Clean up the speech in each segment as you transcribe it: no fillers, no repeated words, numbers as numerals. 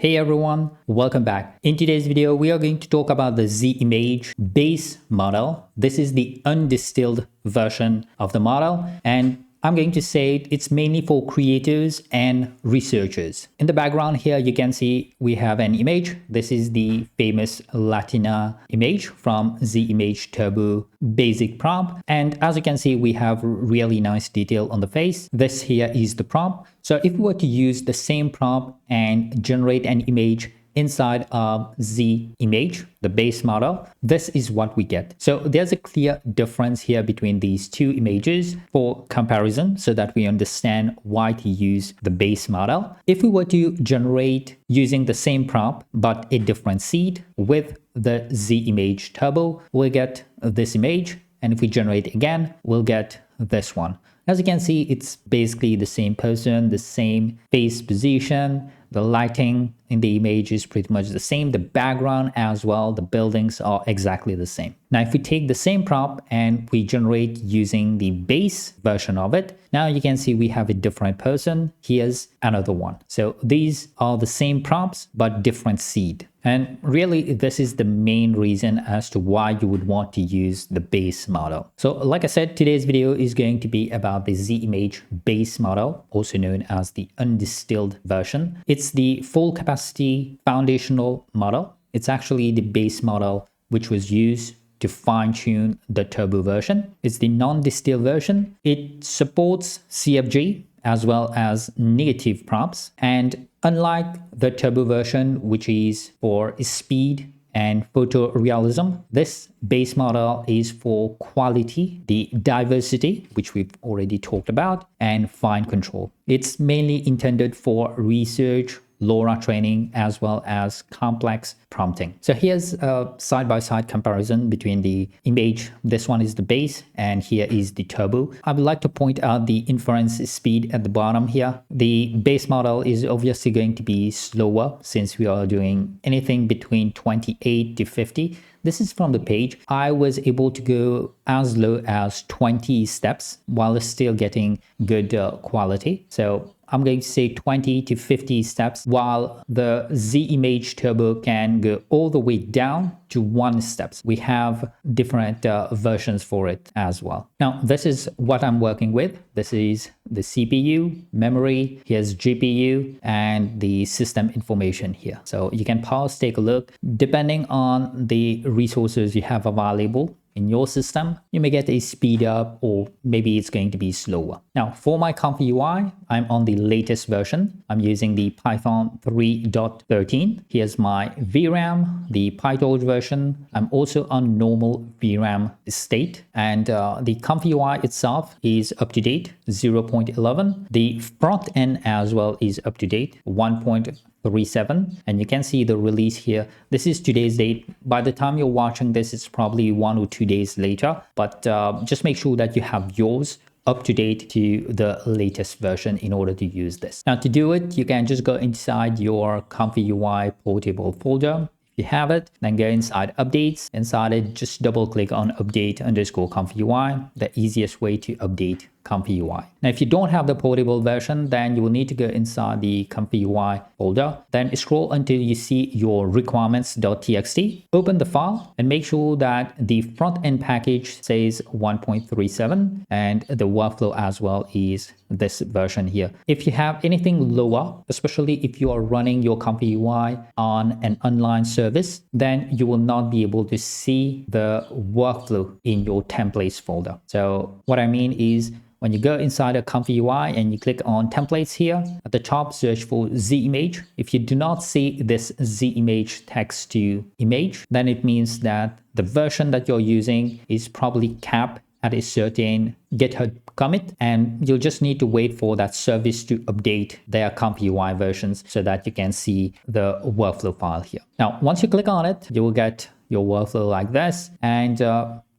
Hey everyone, welcome back. In today's video, we are going to talk about the Z-Image base model. This is the undistilled version of the model, and I'm going to say it's mainly for creators and researchers. In the background here, you can see we have an image. This is the famous Latina image from Z-Image Turbo basic prompt. And as you can see, we have really nice detail on the face. This here is the prompt. So if we were to use the same prompt and generate an image inside of Z-Image, the base model, this is what we get. So there's a clear difference here between these two images for comparison so that we understand why to use the base model. If we were to generate using the same prompt but a different seed with the Z-Image Turbo, we'll get this image. And if we generate again, we'll get this one. As you can see, it's basically the same person, the same face position. The lighting in the image is pretty much the same. The background as well, the buildings are exactly the same. Now, if we take the same prompt and we generate using the base version of it, now you can see we have a different person. Here's another one. So these are the same prompts, but different seed. And really, this is the main reason as to why you would want to use the base model. So like I said, today's video is going to be about the Z-Image base model, also known as the undistilled version. It's the full capacity foundational model. It's actually the base model which was used to fine-tune the turbo version. It's the non-distilled version. It supports CFG as well as negative prompts. And unlike the turbo version, which is for speed and photorealism, this base model is for quality, the diversity, which we've already talked about, and fine control. It's mainly intended for research, LoRa training, as well as complex prompting. So here's a side-by-side comparison between the image. This one is the base and here is the turbo. I would like to point out the inference speed at the bottom here. The base model is obviously going to be slower since we are doing anything between 28 to 50. This is from the page. I was able to go as low as 20 steps while still getting good quality. So I'm going to say 20 to 50 steps, while the Z-Image Turbo can go all the way down to 1 steps. We have different versions for it as well. Now, this is what I'm working with. This is the CPU, memory, here's GPU, and the system information here. So you can pause, take a look. Depending on the resources you have available in your system, you may get a speed up or maybe it's going to be slower. Now, for my ComfyUI, I'm on the latest version. I'm using the Python 3.13. Here's my VRAM, the PyTorch version. I'm also on normal VRAM state, and the ComfyUI itself is up to date, 0.11. The front end as well is up to date, 1.37, and you can see the release here. This is today's date. By the time you're watching this, it's probably 1 or 2 days later, but just make sure that you have yours up to date to the latest version in order to use this. Now, to do it, you can just go inside your ComfyUI portable folder. If you have it, then go inside updates. Inside it, just double click on update_ComfyUI, the easiest way to update ComfyUI. Now, if you don't have the portable version, then you will need to go inside the ComfyUI folder, then scroll until you see your requirements.txt, open the file and make sure that the front end package says 1.37 and the workflow as well is this version here. If you have anything lower, especially if you are running your ComfyUI on an online service, then you will not be able to see the workflow in your templates folder. So what I mean is, when you go inside a ComfyUI and you click on templates here, at the top, search for Z-Image. If you do not see this Z-Image text to image, then it means that the version that you're using is probably capped at a certain GitHub commit, and you'll just need to wait for that service to update their ComfyUI versions so that you can see the workflow file here. Now, once you click on it, you will get your workflow like this, and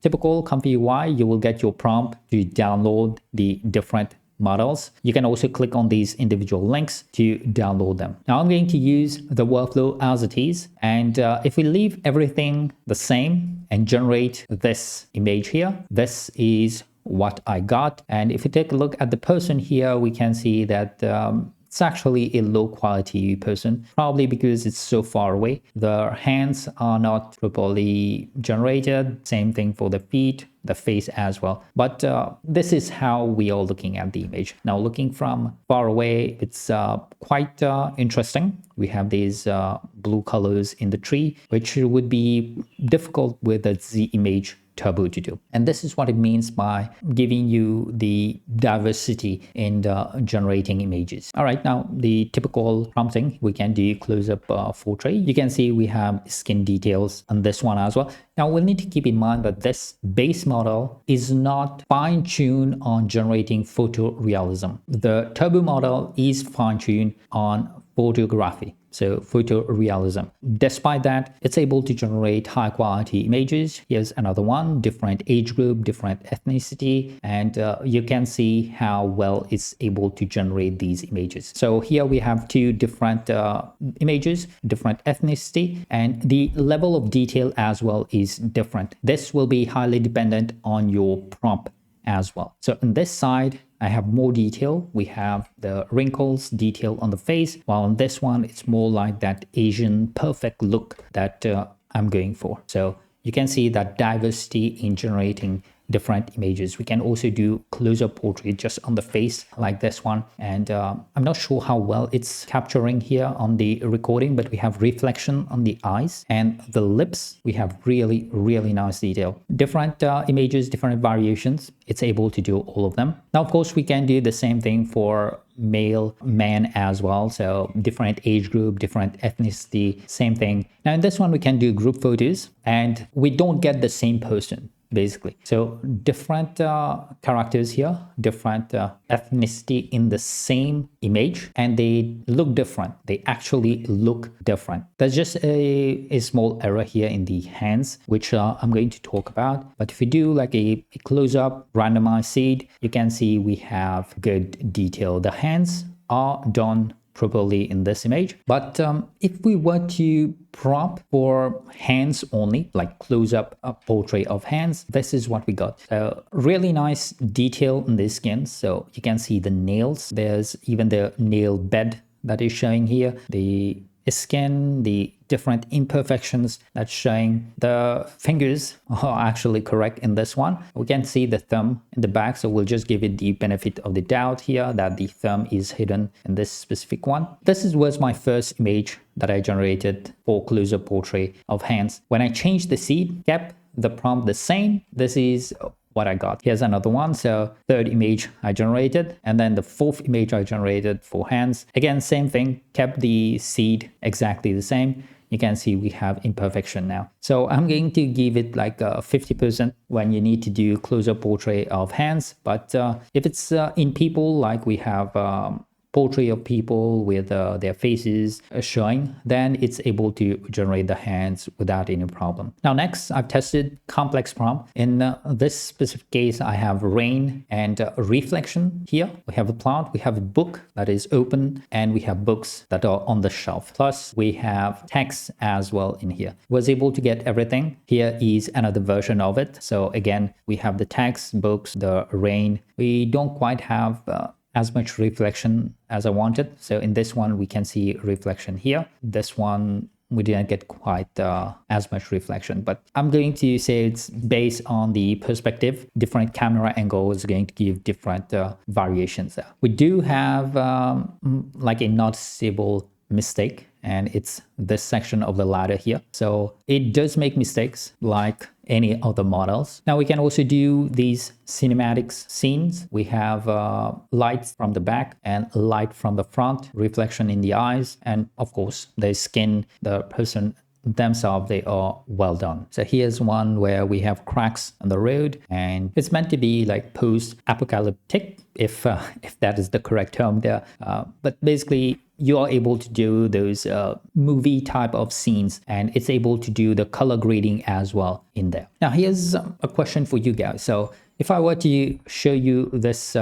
typical ComfyUI, you will get your prompt to download the different models. You can also click on these individual links to download them. Now I'm going to use the workflow as it is. And if we leave everything the same and generate this image here, this is what I got. And if we take a look at the person here, we can see that it's actually a low quality person, probably because it's so far away. The hands are not properly generated. Same thing for the feet, the face as well. But this is how we are looking at the image. Now looking from far away, it's quite interesting. We have these blue colors in the tree, which would be difficult with a Z image turbo to do. And this is what it means by giving you the diversity in generating images. All right, now the typical prompting, we can do close-up portrait. You can see we have skin details on this one as well. Now we'll need to keep in mind that this base model is not fine-tuned on generating photorealism. The turbo model is fine-tuned on photography, so photorealism. Despite that, it's able to generate high quality images. Here's another one, different age group, different ethnicity, and you can see how well it's able to generate these images. So here we have two different images, different ethnicity, and the level of detail as well is different. This will be highly dependent on your prompt as well. So on this side, I have more detail. We have the wrinkles detail on the face, while on this one, it's more like that Asian perfect look that I'm going for. So you can see that diversity in generating different images. We can also do close-up portrait just on the face like this one. And I'm not sure how well it's capturing here on the recording, but we have reflection on the eyes and the lips. We have really, really nice detail. Different images, different variations. It's able to do all of them. Now, of course, we can do the same thing for male, man as well. So different age group, different ethnicity, same thing. Now in this one, we can do group photos and we don't get the same person, basically. So different characters here, different ethnicity in the same image, and they look different. They actually look different. There's just a small error here in the hands, which I'm going to talk about. But if you do like a close-up randomized seed, you can see we have good detail. The hands are done properly in this image. But if we were to prompt for hands only, like close up a portrait of hands, this is what we got. Really nice detail in the skin. So you can see the nails. There's even the nail bed that is showing here. The skin, the different imperfections that's showing. The fingers are actually correct in this one. We can see the thumb in the back, so we'll just give it the benefit of the doubt here that the thumb is hidden in this specific one. This was my first image that I generated for close-up portrait of hands. When I changed the seed, kept the prompt the same, this is what I got. Here's another one. So third image I generated, and then the fourth image I generated for hands. Again, same thing, kept the seed exactly the same. You can see we have imperfection now. So I'm going to give it like 50% when you need to do close-up portrait of hands. But if it's in people, like we have portrait of people with their faces showing, then it's able to generate the hands without any problem. Now next, I've tested complex prompt. In this specific case, I have rain and reflection here. We have a plant, we have a book that is open, and we have books that are on the shelf. Plus we have text as well in here. Was able to get everything. Here is another version of it. So again, we have the text, books, the rain. We don't quite have as much reflection as I wanted. So in this one, we can see reflection here. This one, we didn't get quite as much reflection, but I'm going to say it's based on the perspective. Different camera angle is going to give different variations there. We do have like a noticeable mistake, and it's this section of the ladder here. So it does make mistakes like any other models. Now we can also do these cinematics scenes. We have lights from the back and light from the front, reflection in the eyes, and of course the skin, the person themselves, they are well done. So here's one where we have cracks on the road, and it's meant to be like post-apocalyptic, if that is the correct term there. But basically, you are able to do those movie type of scenes, and it's able to do the color grading as well in there. Now here's a question for you guys. So if I were to show you this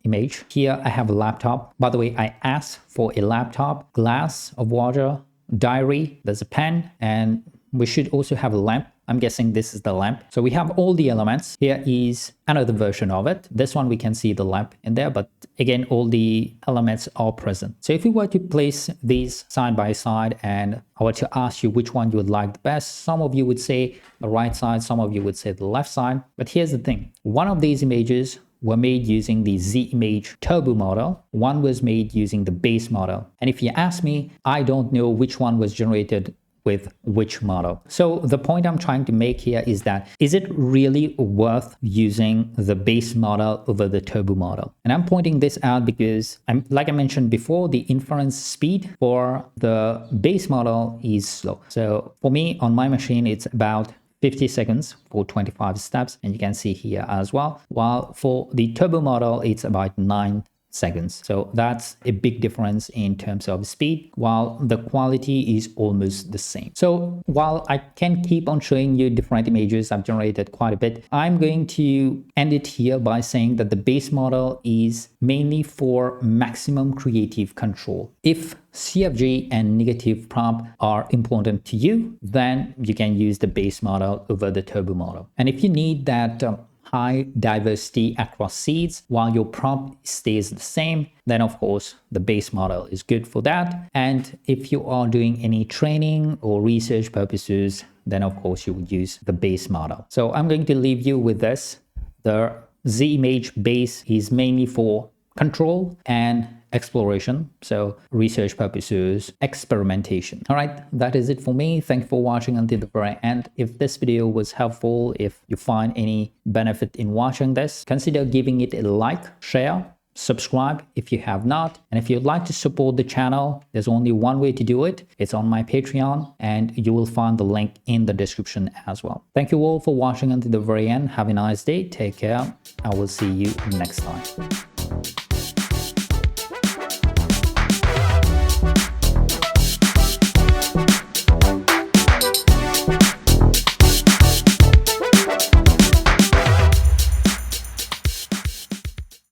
image, here I have a laptop. By the way, I asked for a laptop, glass of water, diary, there's a pen, and we should also have a lamp I'm guessing this is the lamp. So we have all the elements. Here is another version of it. This one we can see the lamp in there, but again, all the elements are present. So if we were to place these side by side and I were to ask you which one you would like the best, some of you would say the right side, some of you would say the left side. But here's the thing. One of these images were made using the Z-Image Turbo model. One was made using the base model. And if you ask me, I don't know which one was generated with which model. So the point I'm trying to make here is that, is it really worth using the base model over the turbo model? And I'm pointing this out because, like I mentioned before, the inference speed for the base model is slow. So for me, on my machine, it's about 50 seconds for 25 steps, and you can see here as well. While for the turbo model, it's about 9 seconds. So that's a big difference in terms of speed, while the quality is almost the same. So while I can keep on showing you different images I've generated quite a bit, I'm going to end it here by saying that the base model is mainly for maximum creative control. If CFG and negative prompt are important to you, then you can use the base model over the turbo model. And if you need that high diversity across seeds while your prompt stays the same, then of course the base model is good for that. And if you are doing any training or research purposes, then of course you would use the base model. So I'm going to leave you with this. The Z-Image base is mainly for control and exploration, so research purposes, experimentation. All right, that is it for me. Thank you for watching until the very end. If this video was helpful, if you find any benefit in watching this, consider giving it a like, share, subscribe if you have not. And if you'd like to support the channel, there's only one way to do it. It's on my Patreon, and you will find the link in the description as well. Thank you all for watching until the very end. Have a nice day. Take care. I will see you next time.